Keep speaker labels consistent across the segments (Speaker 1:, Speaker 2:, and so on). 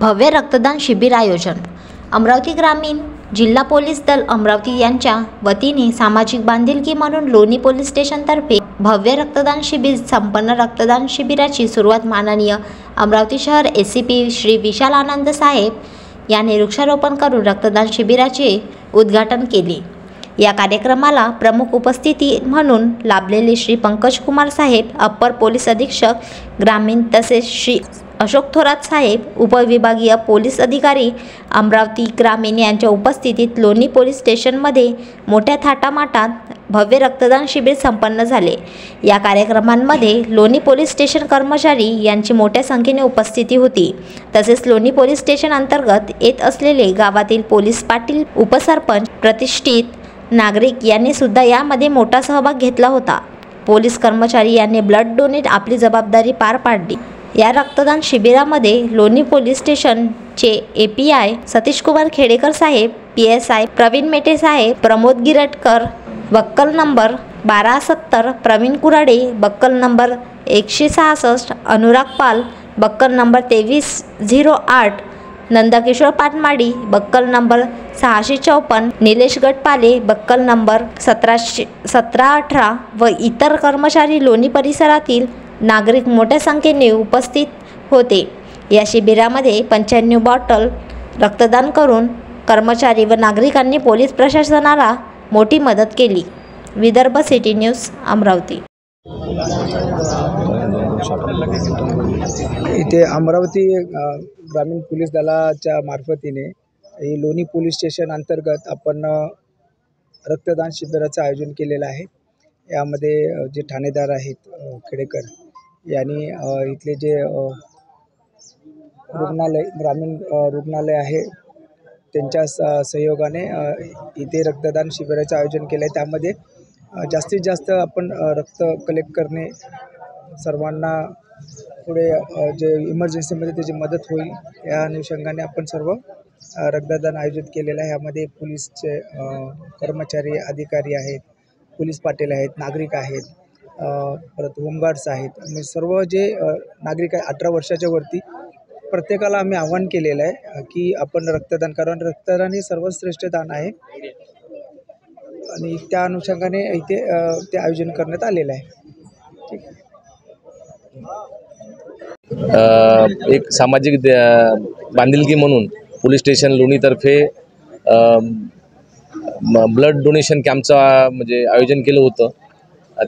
Speaker 1: भव्य रक्तदान शिबिर आयोजन। अमरावती ग्रामीण जिल्हा पोलीस दल अमरावती यांच्या वतीने सामाजिक बांधिलकी म्हणून लोणी पोलीस स्टेशनतर्फे भव्य रक्तदान शिबिर संपन्न रक्तदान शिबिराची सुरुवात माननीय अमरावती शहर एसीपी श्री विशाल आनंद साहेब यांनी वृक्षारोपण करून रक्तदान शिबिराचे उद्घाटन केले। या कार्यक्रमाला प्रमुख उपस्थिती म्हणून लाभलेले श्री पंकज कुमार साहेब अप्पर पोलीस अधीक्षक ग्रामीण तसेच श्री अशोक थोरात साहेब उपविभागीय पोलीस अधिकारी अमरावती ग्रामीण यांच्या उपस्थितीत लोणी पोलीस स्टेशनमध्ये मोठ्या थाटामाटात भव्य रक्तदान शिबिर संपन्न झाले। या कार्यक्रमांमध्ये लोणी पोलीस स्टेशन कर्मचारी यांची मोठ्या संख्येने उपस्थिती होती। तसेच लोणी पोलीस स्टेशन अंतर्गत येत असलेले गावातील पोलीस पाटील, उपसरपंच, प्रतिष्ठित नागरिक यांनी सुद्धा यामध्ये मोठा सहभाग घेतला होता। पोलीस कर्मचारी यांनी ब्लड डोनेट आपली जबाबदारी पार पाडली। या रक्तदान शिबिरामध्ये लोणी पोलीस स्टेशनचे एपीआय सतीश कुमार खेडेकर साहेब, पीएसआय प्रवीण मेटे साहेब, प्रमोद गिरटकर, बक्कल नंबर 1270 प्रवीण कुराडे, बक्कल नंबर 166 अनुराग पाल, बक्कल नंबर 2308 नंदकिशोर पाटमाडी, बक्कल नंबर 654 निलेश गटपाले, बक्कल नंबर 1718 व इतर कर्मचारी लोणी परिसरातील नागरिक मोठ्या संख्येने उपस्थित होते। या शिबिरामध्ये 95 बॉटल रक्तदान करून कर्मचारी व नागरिकांनी पोलीस प्रशासनाला मोठी मदत केली। Vidarbha city news Amravati.
Speaker 2: इथे अमरावती ग्रामीण पोलीस दलाच्या मार्फतीने लोणी पोलीस स्टेशन अंतर्गत आपण रक्तदान शिबिराचं आयोजन केलेलं आहे। यामध्ये जे ठाणेदार आहेत खेडेकर यांनी इथले जे रुग्णालय ग्रामीण रुग्णालय आहे त्यांच्या सहयोगाने इथे रक्तदान शिबिराचं आयोजन केलं आहे। त्यामध्ये जास्तीत जास्त आपण रक्त कलेक्ट करणे, सर्वांना पुढे जे इमर्जन्सीमध्ये त्याची मदत होईल या अनुषंगाने आपण सर्व रक्तदान आयोजित केलेलं आहे। यामध्ये पोलीसचे कर्मचारी, अधिकारी आहेत, पोलीस पाटील आहेत, नागरिक आहेत, परत होमगार्ड्स आहेत आणि सर्व जे नागरिक आहे 18 वर्षाच्या वरती प्रत्येकाला आम्ही आवाहन केलेलं आहे की आपण रक्तदान करा। रक्तदान हे सर्वश्रेष्ठ दान आहे आणि त्या अनुषंगाने इथे ते आयोजन करण्यात आलेलं आहे। ठीक
Speaker 3: आहे। एक सामाजिक बांधिलकी म्हणून पोलीस स्टेशन लोणीतर्फे ब्लड डोनेशन कॅम्पचा म्हणजे आयोजन केलं होतं।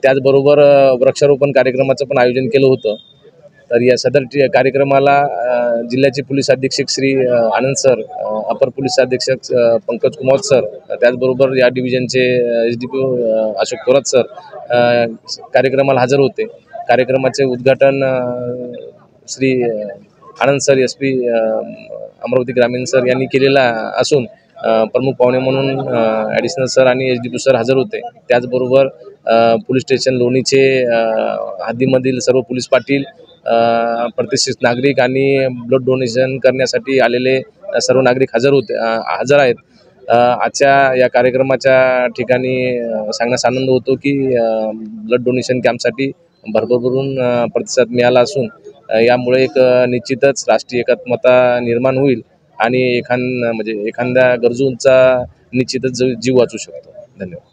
Speaker 3: त्याचबरोबर वृक्षारोपण कार्यक्रमाचं पण आयोजन केलं होतं। तर या सदर कार्यक्रमाला जिल्ह्याचे पोलीस अधीक्षक श्री आनंद सर, अपर पोलीस अधीक्षक पंकज कुमार सर, त्याचबरोबर या डिव्हिजनचे एसडीपीओ अशोक थोरात सर कार्यक्रमाला हजर होते। कार्यक्रमाचे उद्घाटन श्री आनंद सर एसपी अमरावती ग्रामीण सर यांनी केलेला असून प्रमुख पाहुणे म्हणून ॲडिशनल सर आणि एसडीपीओ सर हजर होते। त्याचबरोबर पोलीस स्टेशन लोणीचे हद्दीमधील सर्व पोलीस पाटील, प्रतिष्ठित नागरिक आणि ब्लड डोनेशन करण्यासाठी आलेले सर्व नागरिक हजर आहेत। आजच्या या कार्यक्रमाच्या ठिकाणी सांगण्यास आनंद होतो की ब्लड डोनेशन कॅम्पसाठी भरभरून प्रतिसाद मिळाला असून यामुळे एक निश्चितच राष्ट्रीय एकात्मता निर्माण होईल आणि एखाद्या गरजूंचा निश्चितच जीव वाचू शकतो। धन्यवाद।